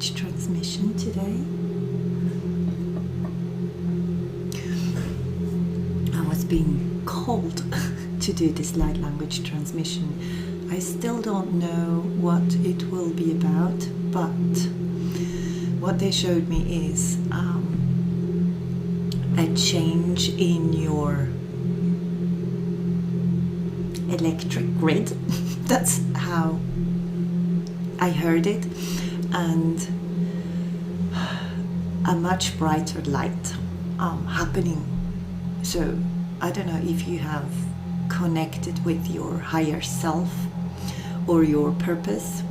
language transmission today. I was being called to do this light language transmission. I still don't know what it will be about, but what they showed me is a change in your electric grid. That's how I heard it, and a much brighter light happening. So I don't know if you have connected with your higher self or your purpose,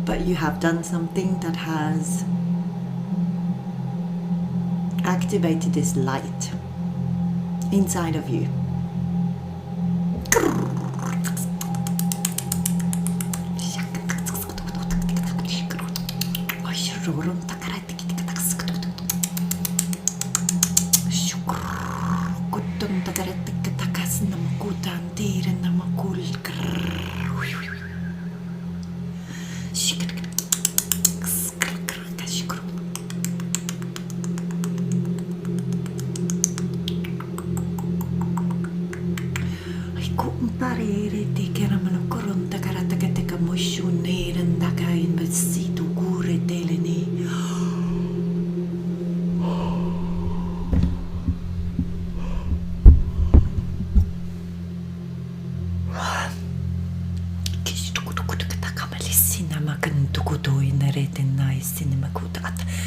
but you have done something that has activated this light inside of you.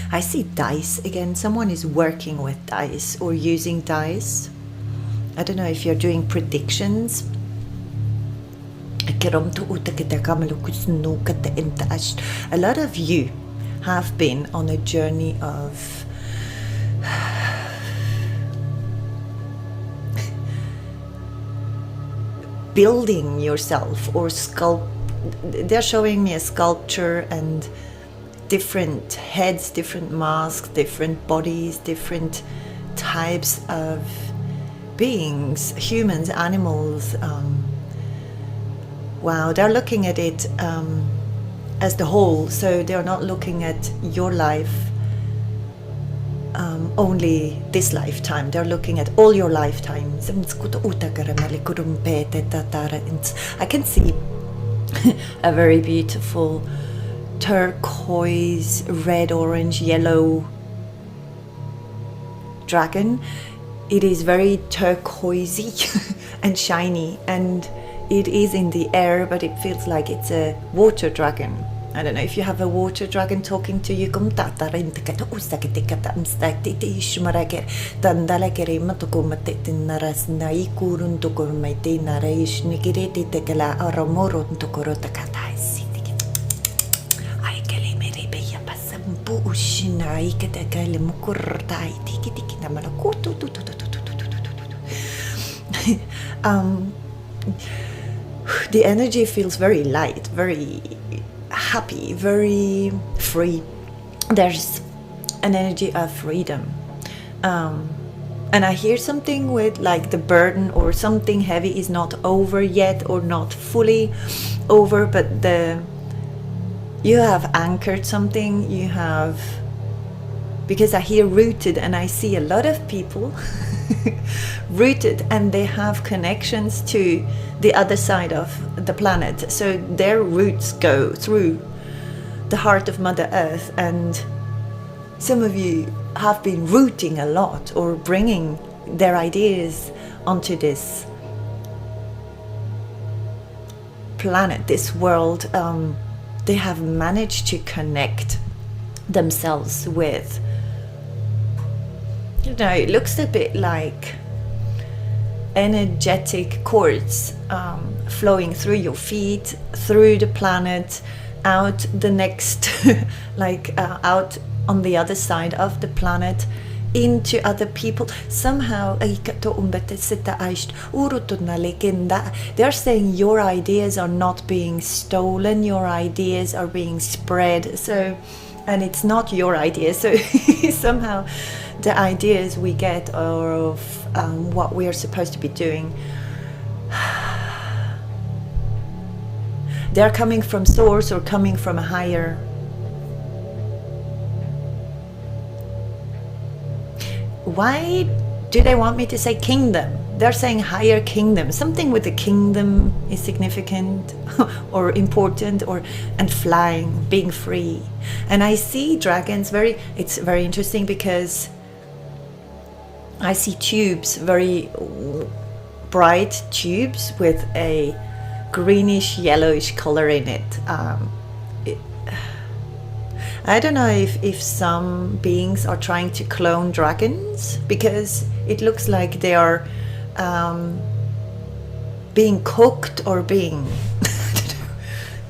I see dice again. Someone is working with dice or using dice. I don't know if you're doing predictions. A lot of you have been on a journey of building yourself or they're showing me a sculpture and different heads, different masks, different bodies, different types of beings, humans, animals. Wow, they're looking at it as the whole, so they're not looking at your life only this lifetime. They're looking at all your lifetimes. I can see a very beautiful turquoise, red, orange, yellow dragon. It is very turquoisey and shiny, and it is in the air, but it feels like it's a water dragon. I don't know if you have a water dragon talking to you. The energy feels very light, very happy, very free. There's an energy of freedom. And I hear something with like the burden or something heavy is not over yet or not fully over, but you have anchored something, you have, because I hear rooted, and I see a lot of people rooted, and they have connections to the other side of the planet, so their roots go through the heart of Mother Earth. And some of you have been rooting a lot or bringing their ideas onto this planet, this world. They have managed to connect themselves with, you know, it looks a bit like energetic cords flowing through your feet, through the planet, out the next, out on the other side of the planet, into other people. Somehow, they're saying your ideas are not being stolen, your ideas are being spread. So, and it's not your idea. So somehow the ideas we get are of what we are supposed to be doing. They're coming from source or coming from a higher why do they want me to say kingdom? They're saying higher kingdom. Something with the kingdom is significant or important, and flying, being free. And I see dragons it's very interesting because I see tubes, very bright tubes with a greenish yellowish color in it. I don't know if some beings are trying to clone dragons, because it looks like they are being cooked or being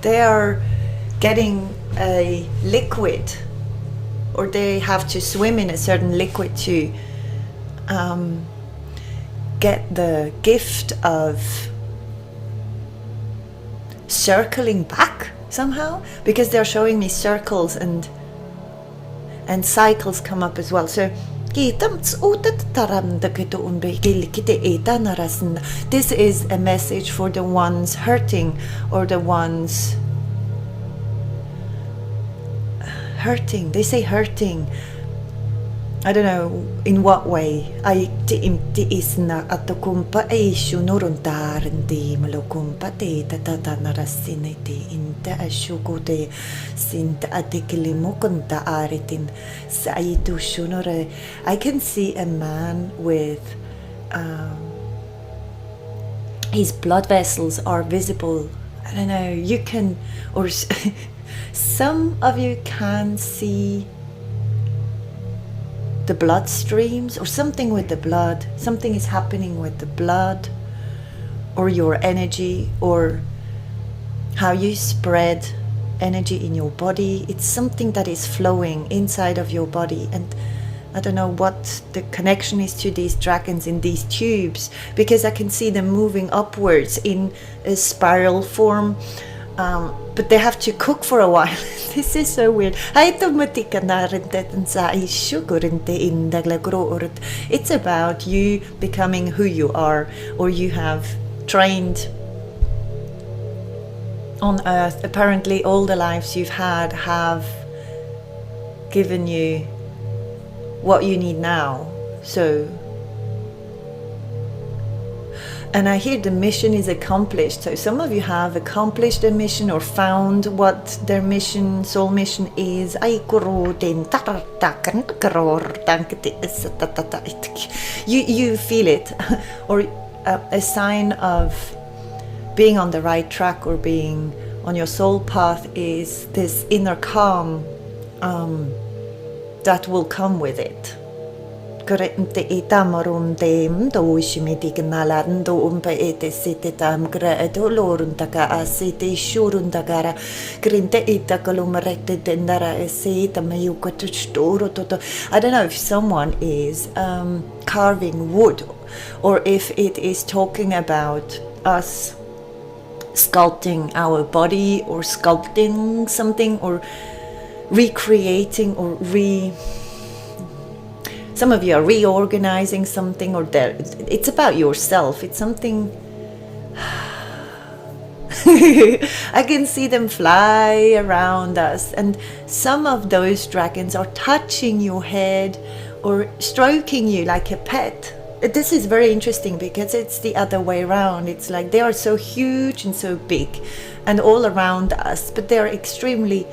they are getting a liquid, or they have to swim in a certain liquid to get the gift of circling back somehow, because they're showing me circles and cycles come up as well. So this is a message for the ones hurting, or the ones hurting. They say hurting. I don't know in what way. I tiis na atokumpa e shunuruntarandi malokumpa te tatanarassiniti inta ashukute sinta atikilimukunta aritin saitu shunore. I can see a man with his blood vessels are visible. I don't know, you can, or some of you can see the blood streams, or something with the blood. Something is happening with the blood, or your energy, or how you spread energy in your body. It's something that is flowing inside of your body. And I don't know what the connection is to these dragons in these tubes, because I can see them moving upwards in a spiral form. But they have to cook for a while. This is so weird. It's about you becoming who you are, or you have trained on earth. Apparently all the lives you've had have given you what you need now. So, and I hear the mission is accomplished. So some of you have accomplished the mission, or found what their mission, soul mission is. You feel it, or a sign of being on the right track, or being on your soul path, is this inner calm that will come with it. Currente itamorum dem do shimitignalan do ete sititam gredo lorundaka asiti shurundagara grinte itakalum recte dendara esita mayuka to toto. I don't know if someone is carving wood, or if it is talking about us sculpting our body, or sculpting something, or recreating, or some of you are reorganizing something, or it's about yourself. It's something. I can see them fly around us, and some of those dragons are touching your head or stroking you like a pet. This is very interesting, because it's the other way around. It's like they are so huge and so big and all around us, but they're extremely,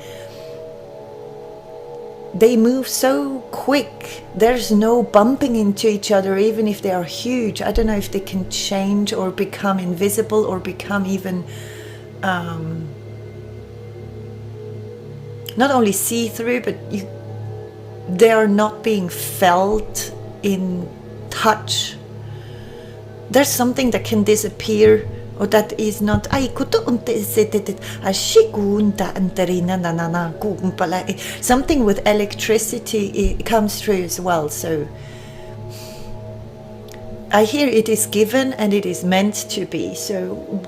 they move so quick. There's no bumping into each other, even if they are huge. I don't know if they can change or become invisible, or become even not only see-through, but they are not being felt in touch. There's something that can disappear, or that is not something with electricity. It comes through as well. So I hear it is given and it is meant to be. So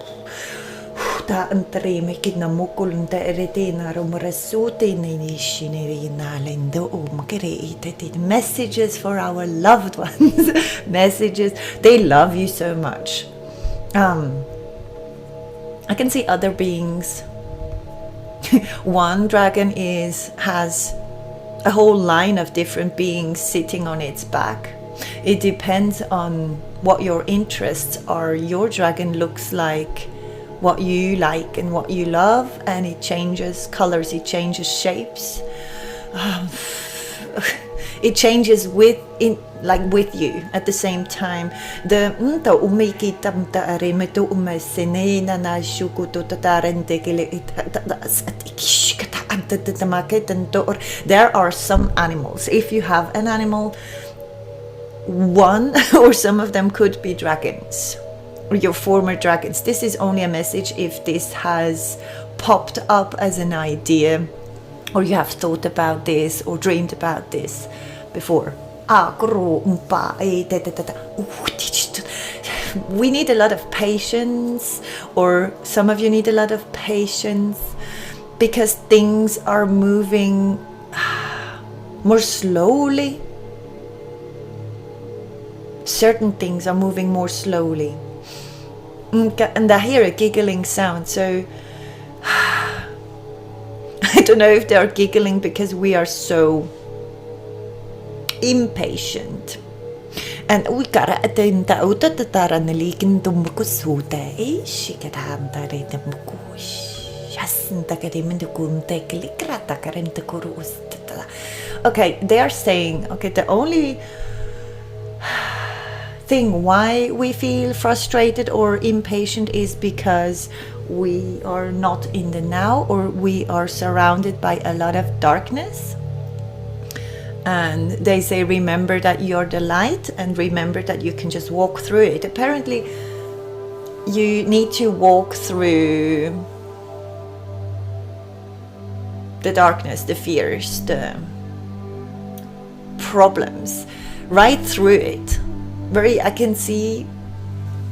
messages for our loved ones. Messages. They love you so much. I can see other beings. One dragon has a whole line of different beings sitting on its back, It depends on what your interests are. Your dragon looks like what you like and what you love, and it changes colors, it changes shapes. It changes with you at the same time. The there are some animals. If you have an animal, one or some of them could be dragons, or your former dragons. This is only a message if this has popped up as an idea, or you have thought about this or dreamed about this before. We need a lot of patience, or some of you need a lot of patience, because things are moving more slowly. Certain things are moving more slowly. And I hear a giggling sound, so I don't know if they are giggling because we are so impatient. And we gotta attend out at the Taraneligan to Mukusuta, okay, they are saying, okay, the only thing why we feel frustrated or impatient is because we are not in the now, or we are surrounded by a lot of darkness. And they say, remember that you're the light, and remember that you can just walk through it. Apparently you need to walk through the darkness, the fears, the problems, right through it. I can see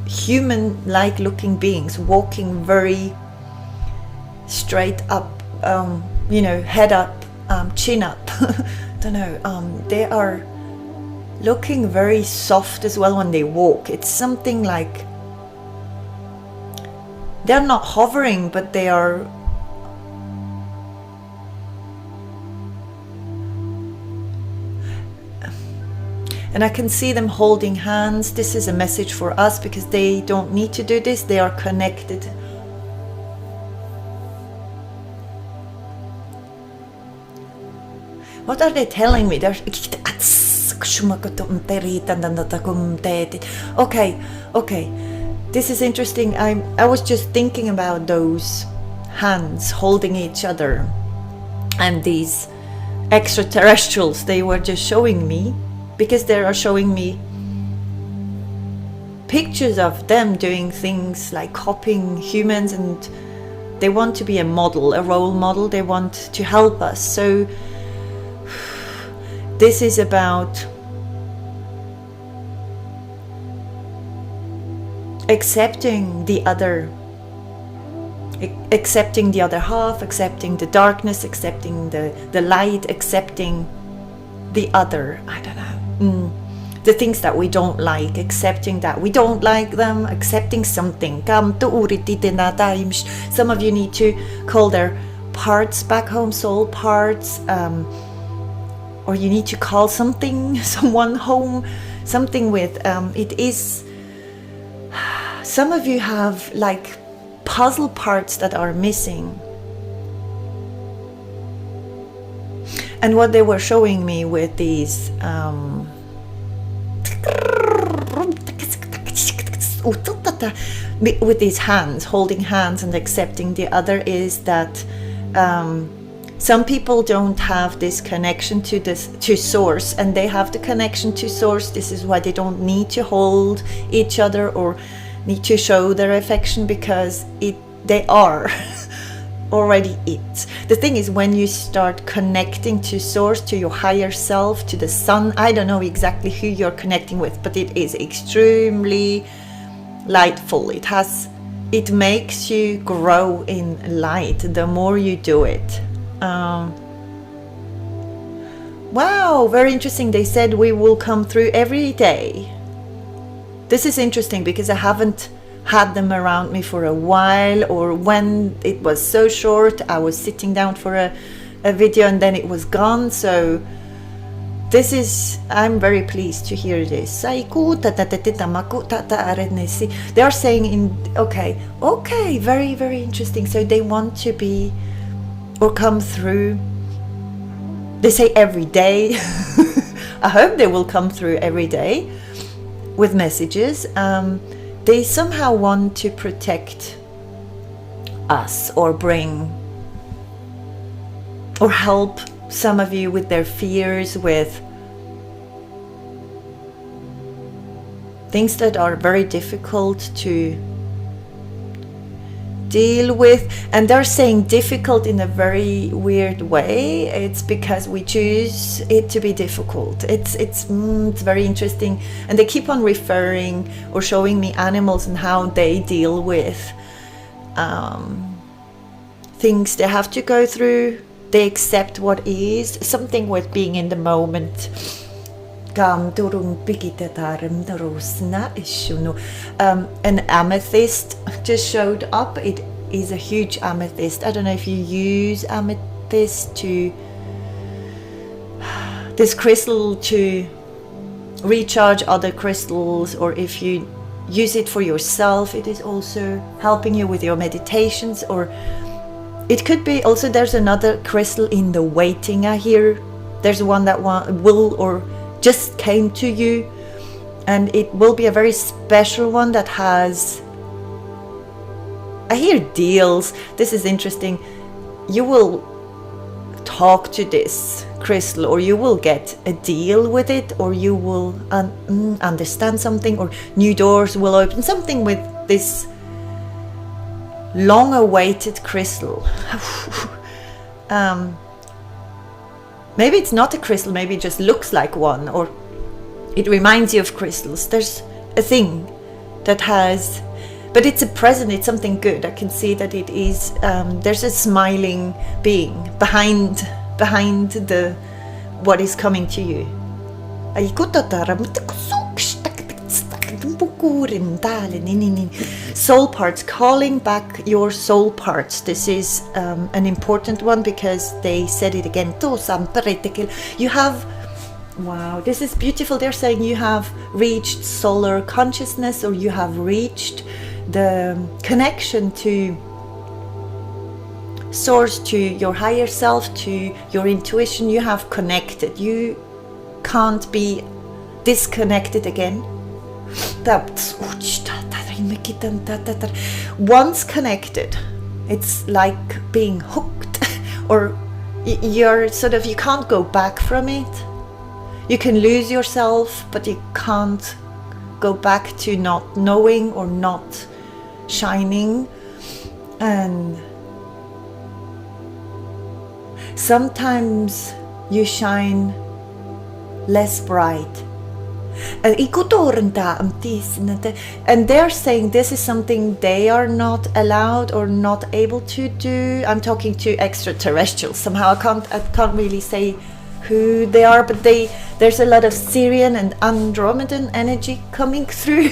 human-like looking beings walking very straight up, head up, chin up. Don't know. They are looking very soft as well when they walk. It's something like they're not hovering, but they are and I can see them holding hands. This is a message for us because they don't need to do this. They are connected. What are they telling me? Okay. This is interesting. I was just thinking about those hands holding each other and these extraterrestrials they were just showing me, because they are showing me pictures of them doing things like copying humans, and they want to be a model, a role model. They want to help us. So this is about accepting the other, accepting the other half, accepting the darkness, accepting the light, accepting the other. I don't know. The things that we don't like, accepting that we don't like them, accepting something. Some of you need to call their parts back home, soul parts, or you need to call someone home, something with, it is, some of you have like puzzle parts that are missing. And what they were showing me with these with these hands, holding hands and accepting the other, is that some people don't have this connection to source, and they have the connection to source. This is why they don't need to hold each other or need to show their affection, because they are already it. The thing is, when you start connecting to source, to your higher self, to the sun, I don't know exactly who you're connecting with, but it is extremely lightful. It makes you grow in light the more you do it. Wow, very interesting. They said we will come through every day. This is interesting because I haven't had them around me for a while, or when it was so short, I was sitting down for a video and then it was gone. So this is, I'm very pleased to hear this. They are saying okay, very, very interesting. So they want to be or come through. They say every day. I hope they will come through every day with messages. They somehow want to protect us or bring or help some of you with their fears, with things that are very difficult to deal with. And they're saying difficult in a very weird way. It's because we choose it to be difficult. It's very interesting. And they keep on referring or showing me animals and how they deal with things they have to go through. They accept what is, something with being in the moment. An amethyst just showed up. It is a huge amethyst. I don't know if you use amethyst to, this crystal, to recharge other crystals, or if you use it for yourself. It is also helping you with your meditations, or it could be also, there's another crystal in the waiting. I hear there's one that will or just came to you, and it will be a very special one that has, I hear deals. This is interesting. You will talk to this crystal, or you will get a deal with it, or you will understand something, or new doors will open, something with this long-awaited crystal. Maybe it's not a crystal, maybe it just looks like one, or it reminds you of crystals. There's a thing that has, but it's a present, it's something good. I can see that it is, there's a smiling being behind the what is coming to you. Soul parts, calling back your soul parts. This is an important one, because they said it again. You have, wow, this is beautiful. They're saying you have reached solar consciousness, or you have reached the connection to source, to your higher self, to your intuition. You have connected. You can't be disconnected again. Once connected, it's like being hooked, or you're sort of, you can't go back from it. You can lose yourself, but you can't go back to not knowing or not shining. And sometimes you shine less bright. And they're saying this is something they are not allowed or not able to do. I'm talking to extraterrestrials. Somehow I can't really say who they are, but there's a lot of Syrian and Andromedan energy coming through.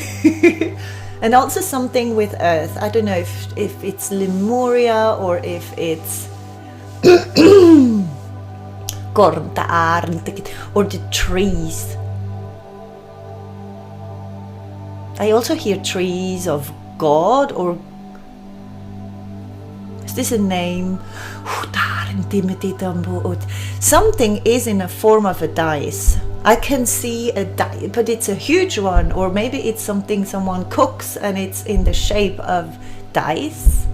And also something with Earth. I don't know if it's Lemuria or if it's or the trees. I also hear trees of God, or is this a name? Something is in a form of a dice. I can see a dice, but it's a huge one, or maybe it's something someone cooks and it's in the shape of dice.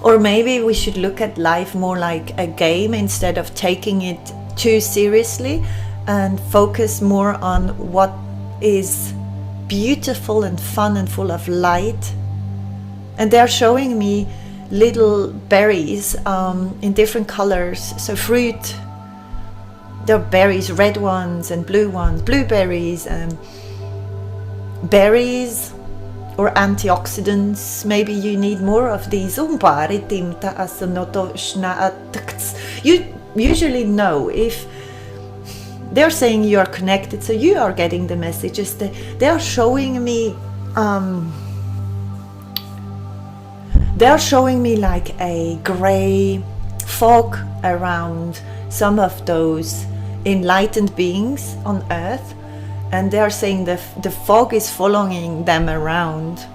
Or maybe we should look at life more like a game instead of taking it too seriously, and focus more on what is beautiful and fun and full of light. And they're showing me little berries in different colors. So fruit, there are berries, red ones and blue ones, blueberries and berries, or antioxidants. Maybe you need more of these. You usually know if they're saying you are connected, so you are getting the messages. They are showing me they're showing me like a gray fog around some of those enlightened beings on earth, and they're saying the fog is following them around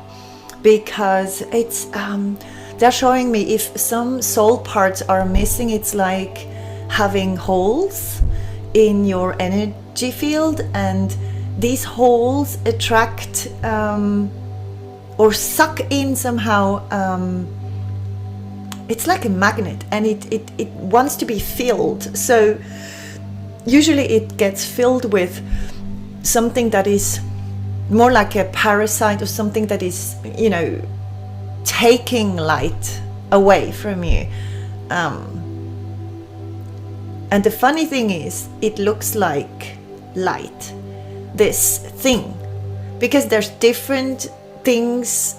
because it's they're showing me if some soul parts are missing, it's like having holes in your energy field, and these holes attract or suck in somehow. It's like a magnet, and it wants to be filled. So usually it gets filled with something that is more like a parasite, or something that is, you know, taking light away from you. And the funny thing is, it looks like light, this thing, because there's different things,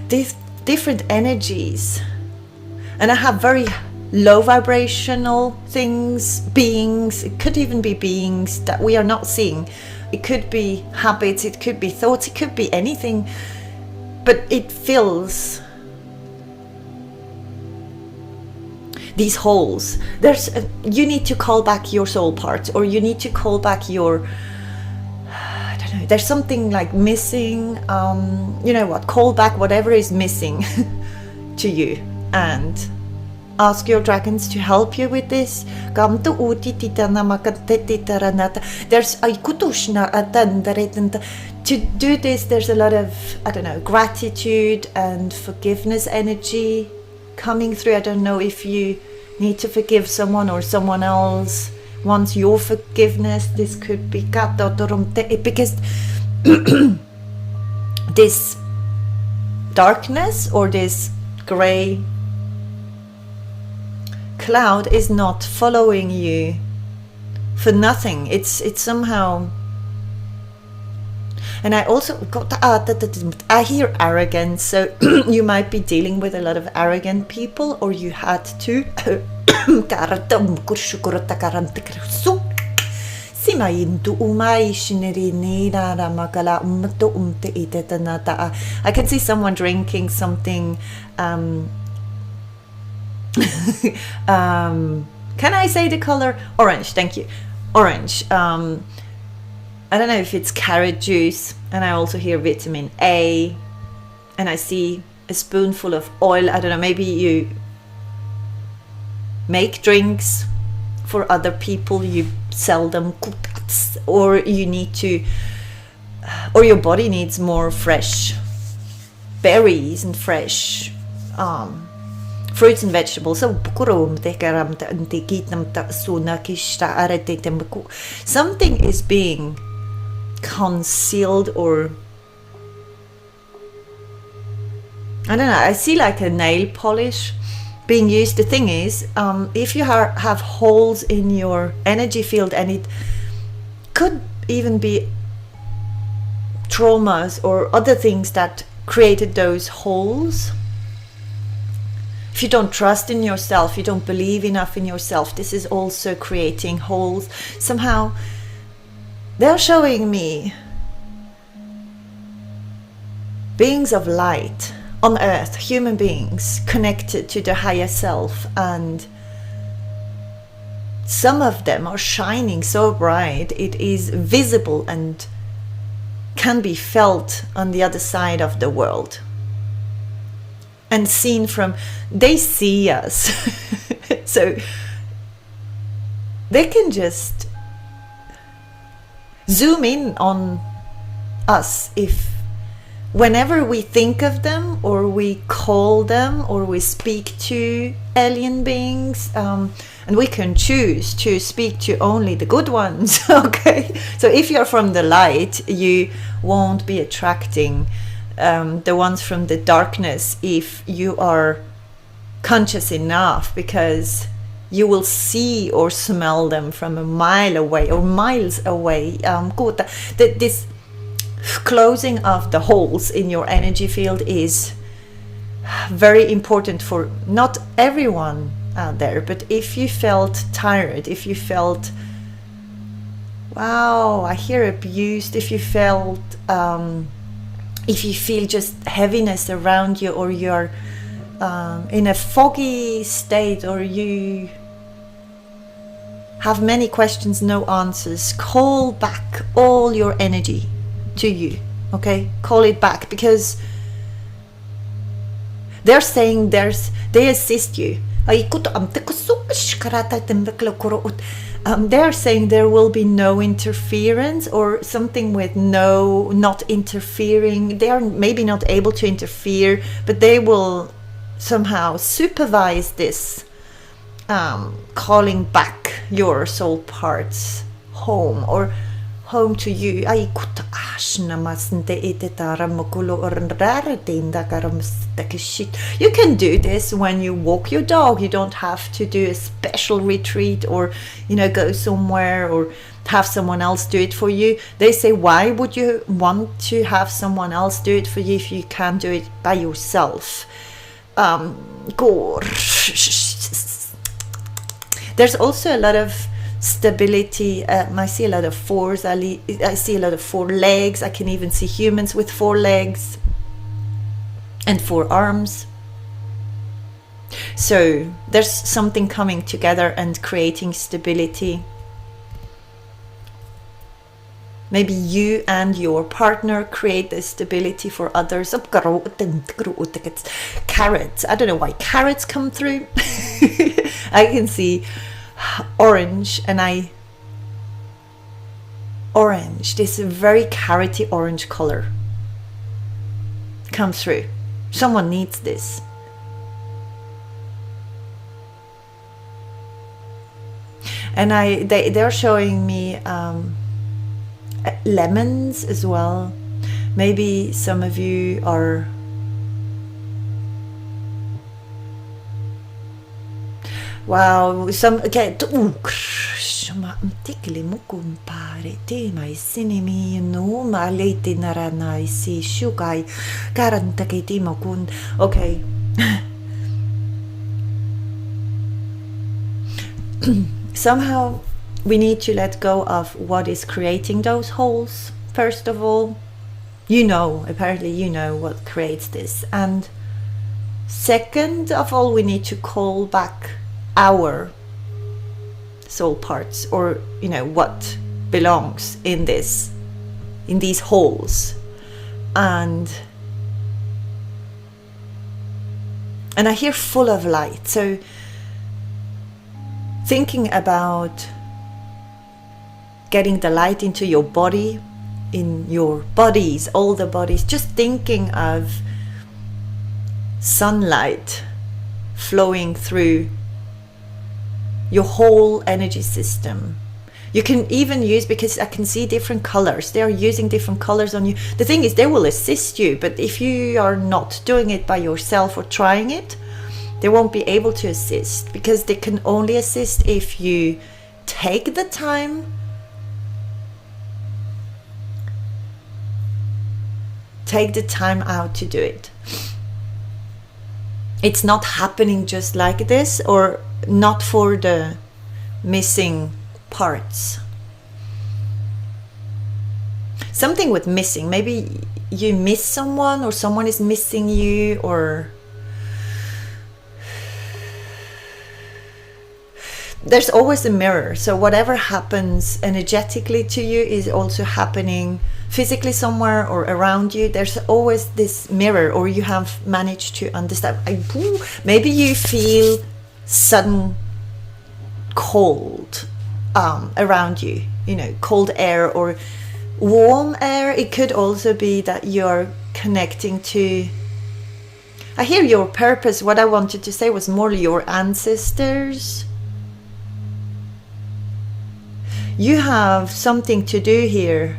these different energies, and I have very low vibrational things, beings. It could even be beings that we are not seeing. It could be habits, it could be thoughts, it could be anything, but it fills these holes. You need to call back your soul parts, or you need to call back your, I don't know, there's something like missing, you know what, call back whatever is missing to you, and ask your dragons to help you with this. There's to do this, there's a lot of, I don't know, gratitude and forgiveness energy coming through. I don't know if you need to forgive someone or someone else wants your forgiveness. This could be because this darkness or this gray cloud is not following you for nothing. It's somehow. And I also got I hear arrogance, so you might be dealing with a lot of arrogant people, or you had to. I can see someone drinking something. Can I say the color? Orange, thank you. Orange. I don't know if it's carrot juice, and I also hear vitamin A, and I see a spoonful of oil. I don't know, maybe you make drinks for other people, you sell them, or you need to, or your body needs more fresh berries and fresh fruits and vegetables. So something is being concealed, or I don't know, I see like a nail polish being used. The thing is, if you have holes in your energy field, and it could even be traumas or other things that created those holes. If you don't trust in yourself, you don't believe enough in yourself, this is also creating holes. Somehow they're showing me beings of light on earth, human beings connected to the higher self, and some of them are shining so bright it is visible and can be felt on the other side of the world and seen from, they see us. So they can just zoom in on us if whenever we think of them, or we call them, or we speak to alien beings, and we can choose to speak to only the good ones. Okay, so if you're from the light, you won't be attracting the ones from the darkness if you are conscious enough, because you will see or smell them from a mile away or miles away. This closing of the holes in your energy field is very important for not everyone out there, but if you felt tired, if you felt, wow, I hear abused, if you felt if you feel just heaviness around you, or you're in a foggy state, or you have many questions, no answers, call back all your energy to you, okay? Call it back, because they're saying they assist you. They are saying there will be no interference, or something with no, not interfering. They are maybe not able to interfere, but they will somehow supervise this, calling back your soul parts home, or home to you. You can do this when you walk your dog. You don't have to do a special retreat, or go somewhere or have someone else do it for you. They say, why would you want to have someone else do it for you if you can do it by yourself? There's also a lot of stability. I see a lot of fours. I see a lot of 4 legs. I can even see humans with 4 legs and 4 arms. So there's something coming together and creating stability. Maybe you and your partner create the stability for others. Carrots. I don't know why carrots come through. I can see orange, and orange, this very carroty orange color come through. Someone needs this. And they're showing me lemons as well. Maybe some of you are wow, some okay. Okay. Somehow we need to let go of what is creating those holes. First of all, apparently you know what creates this. And second of all, we need to call back our soul parts, or what belongs in these holes. And I hear full of light. So thinking about getting the light into your body, in your bodies, all the bodies, just thinking of sunlight flowing through your whole energy system. You can even use, because I can see different colors, they are using different colors on you. The thing is, they will assist you, but if you are not doing it by yourself or trying it, they won't be able to assist, because they can only assist if you take the time out to do it. It's not happening just like this, or not for the missing parts. Something with missing. Maybe you miss someone, or someone is missing you, or there's always a mirror. So whatever happens energetically to you is also happening physically somewhere or around you. There's always this mirror, or you have managed to understand. Maybe you feel sudden cold around you, cold air or warm air. It could also be that you're connecting to, I hear your purpose. What I wanted to say was more your ancestors. You have something to do here.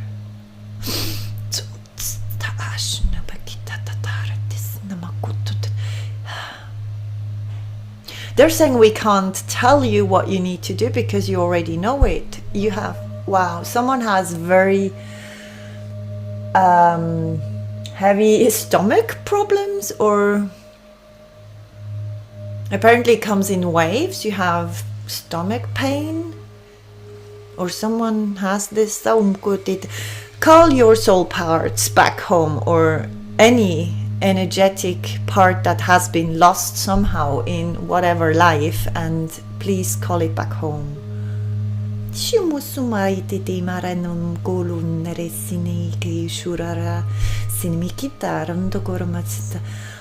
They're saying we can't tell you what you need to do because you already know it. You have, wow, someone has very heavy stomach problems, or apparently it comes in waves. You have stomach pain, or someone has this. Call your soul parts back home, or any energetic part that has been lost somehow in whatever life, and please call it back home.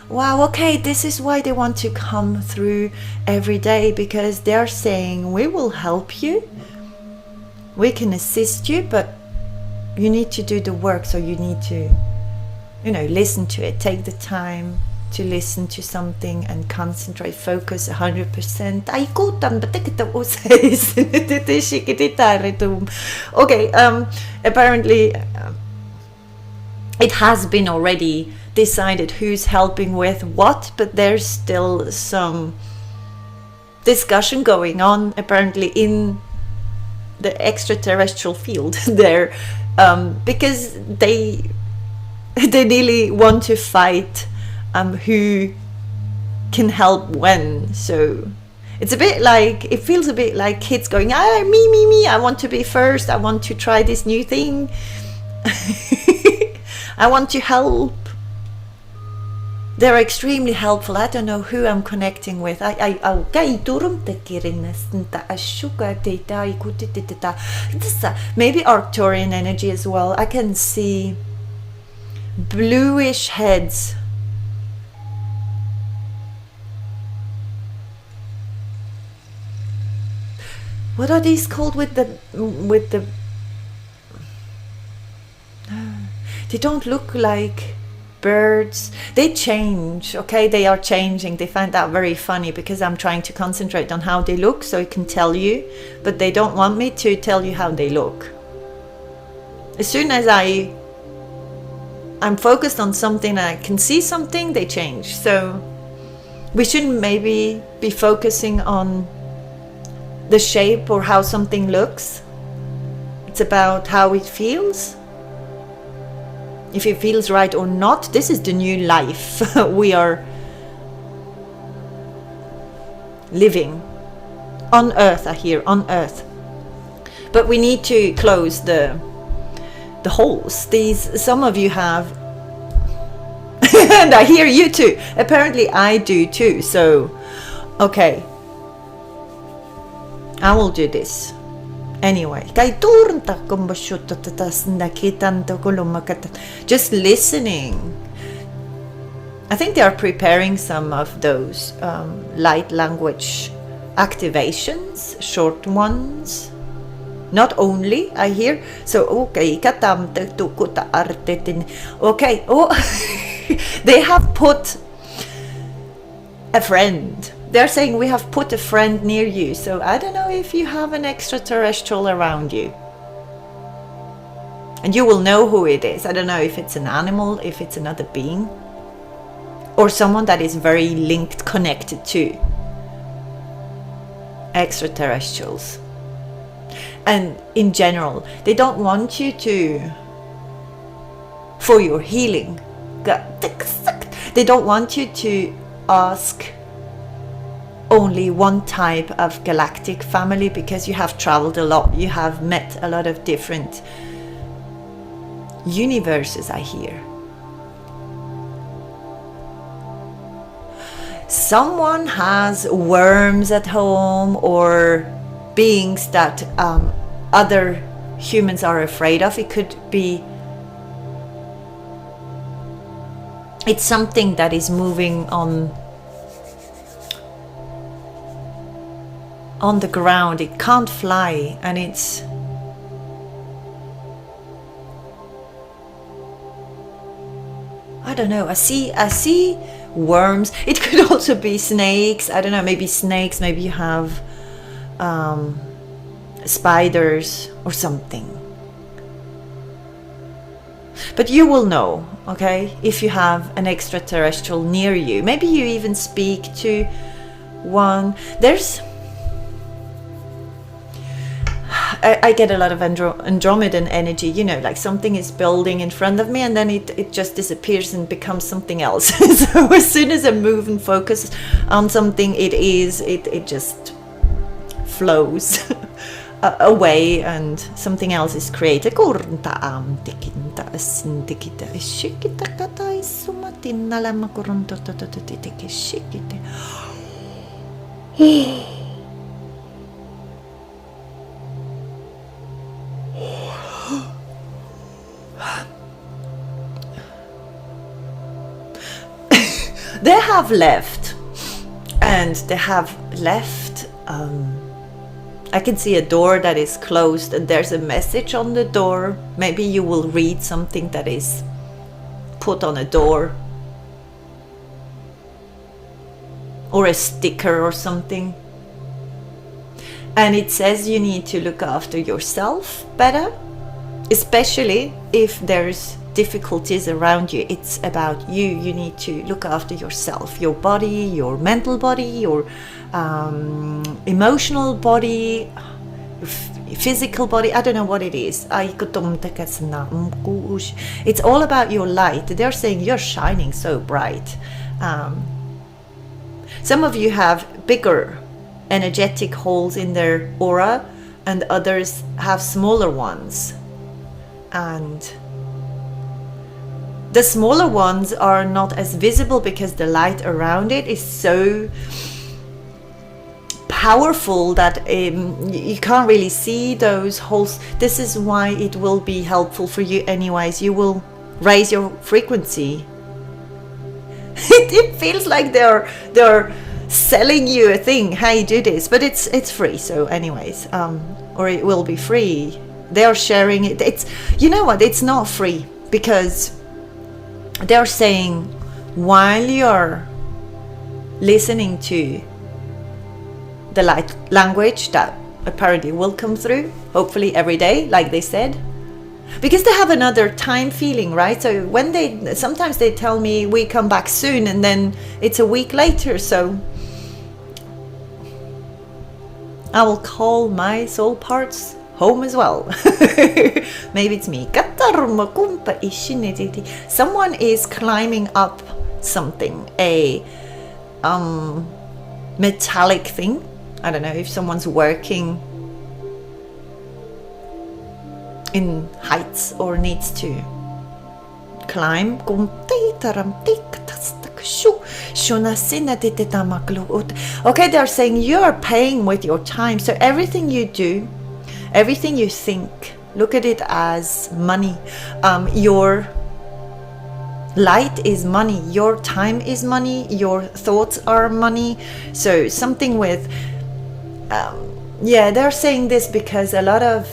Wow, okay, this is why they want to come through every day, because they're saying, we will help you, we can assist you, but you need to do the work. So you need to, listen to it, take the time to listen to something and concentrate, focus 100%. Okay, apparently it has been already decided who's helping with what, but there's still some discussion going on apparently in the extraterrestrial field there, because they really want to fight who can help when. So it's a bit like, it feels a bit like kids going, me, I want to be first, I want to try this new thing. I want to help. They're extremely helpful. I don't know who I'm connecting with. Maybe Arcturian energy as well. I can see bluish heads. What are these called with the they don't look like birds. They change, okay? They are changing. They find that very funny because I'm trying to concentrate on how they look so I can tell you, but they don't want me to tell you how they look. As soon as I'm focused on something and I can see something, they change. So we shouldn't maybe be focusing on the shape or how something looks. It's about how it feels. If it feels right or not. This is the new life we are living on Earth. I hear on Earth, but we need to close the holes. Some of you have, and I hear you too. Apparently, I do too. So, okay, I will do this. Anyway, just listening. I think they are preparing some of those light language activations, short ones. Not only, I hear. So, okay. Okay. Oh, they have put a friend. They're saying we have put a friend near you. So I don't know if you have an extraterrestrial around you. And you will know who it is. I don't know if it's an animal, if it's another being, or someone that is very linked, connected to extraterrestrials. And in general, they don't want you to, for your healing, they don't want you to ask only one type of galactic family, because you have traveled a lot, you have met a lot of different universes, I hear. Someone has worms at home, or beings that other humans are afraid of. It could be, it's something that is moving on the ground. It can't fly, and it's I don't know. I see worms. It could also be snakes. I don't know. Maybe snakes. Maybe you have spiders or something. But you will know, okay, if you have an extraterrestrial near you. Maybe you even speak to one. I get a lot of Andromedan energy, like something is building in front of me, and then it just disappears and becomes something else. So as soon as I move and focus on something, it just flows away, and something else is created. asindikita ishikita kata isumatin nalamakurunto tototitike shikite. They have left, and they have left. I can see a door that is closed, and there's a message on the door. Maybe you will read something that is put on a door, or a sticker or something. And it says you need to look after yourself better, especially if there's difficulties around you. It's about you. You need to look after yourself, your body, your mental body, your emotional body, your physical body. I don't know what it is. It's all about your light. They're saying you're shining so bright. Some of you have bigger energetic holes in their aura, and others have smaller ones. And the smaller ones are not as visible because the light around it is so powerful that you can't really see those holes. This is why it will be helpful for you anyways. You will raise your frequency. It feels like they're selling you a thing. Hey, do this, but it's free. So anyways, or it will be free. They're sharing it. It's, you know what, it's not free, because they're saying while you're listening to the light language that apparently will come through, hopefully every day, like they said, because they have another time feeling, right? So when sometimes they tell me we come back soon, and then it's a week later. So I will call my soul parts home as well. Maybe it's me. Someone is climbing up something, a metallic thing. I don't know if someone's working in heights or needs to climb. Okay, they're saying you're paying with your time. So everything you do, everything you think, look at it as money. Your light is money, your time is money, your thoughts are money. So something with yeah, they're saying this because a lot of,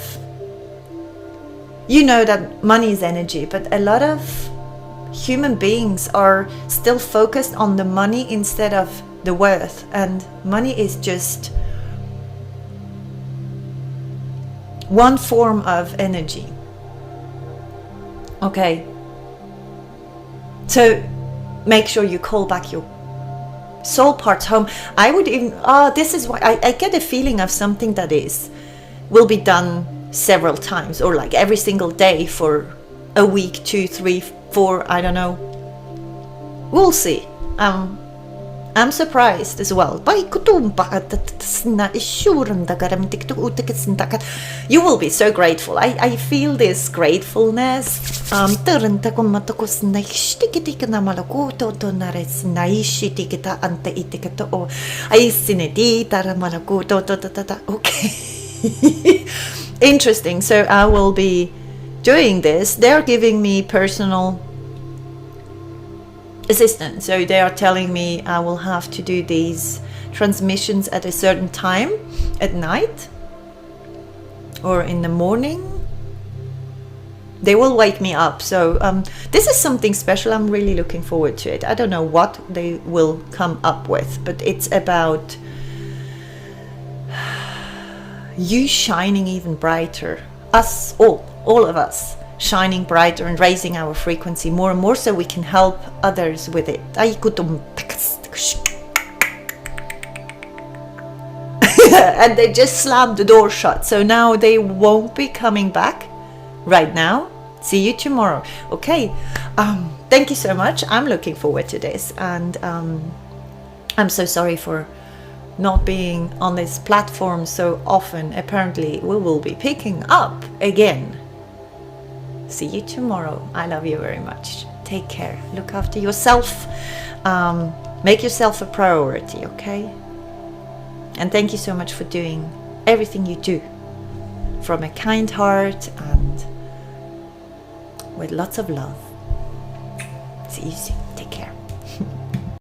you know that money is energy, but a lot of human beings are still focused on the money instead of the worth, and money is just one form of energy. Okay, so make sure you call back your soul parts home. I would even, this is why I get a feeling of something that will be done several times, or like every single day for a week, 2, 3, 4, I don't know. We'll see. I'm surprised as well. You will be so grateful. I feel this gratefulness. Okay. Interesting. So I will be doing this. They're giving me personal assistant, so they are telling me I will have to do these transmissions at a certain time at night or in the morning. They will wake me up. So this is something special. I'm really looking forward to it. I don't know what they will come up with, but it's about you shining even brighter, us all of us shining brighter and raising our frequency more and more, so we can help others with it. And they just slammed the door shut, so now they won't be coming back right now. See you tomorrow. Okay, thank you so much. I'm looking forward to this, and I'm so sorry for not being on this platform so often. Apparently we will be picking up again. See you tomorrow. I love you very much. Take care. Look after yourself. Make yourself a priority, okay? And thank you so much for doing everything you do from a kind heart and with lots of love. See you soon.